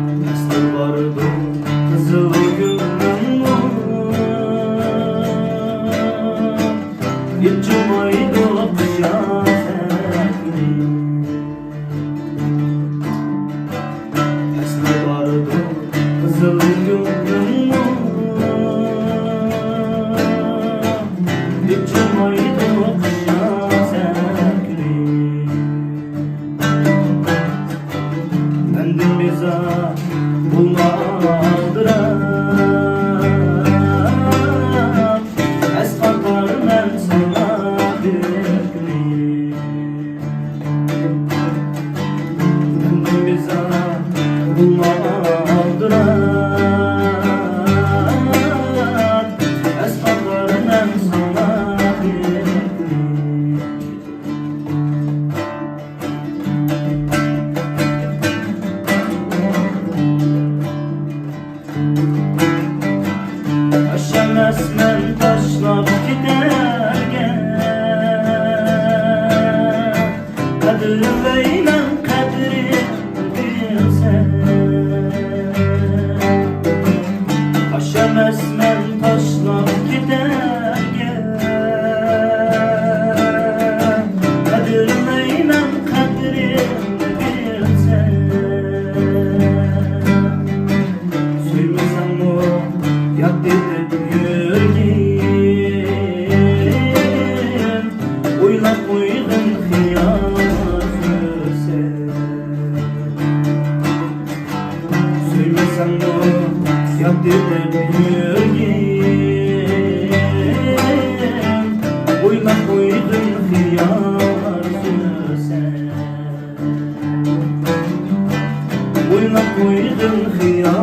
Nasıl vardı kızıl gülüm hiç cumaydı kışa sevgili. Nasıl vardı kızıl gülüm hiç cumaydı kışa sevgili. Bendim bize bulmadıran es kalkar ben sana bir gün. Bendim bize bulmadıran es kalkar ben sana bir gün. Aşamazmen taşlap giderken Kadir beylem kadri bilsen. Aşamazmen taşlap giderken Kadir beylem kadri bilsen. Suymazsan o yak edip yürgin oylap koydum hıyar sözse. Suymazsan o yak edip yürgin oylap koydum hıyar sözse. Oylap koydum hıyar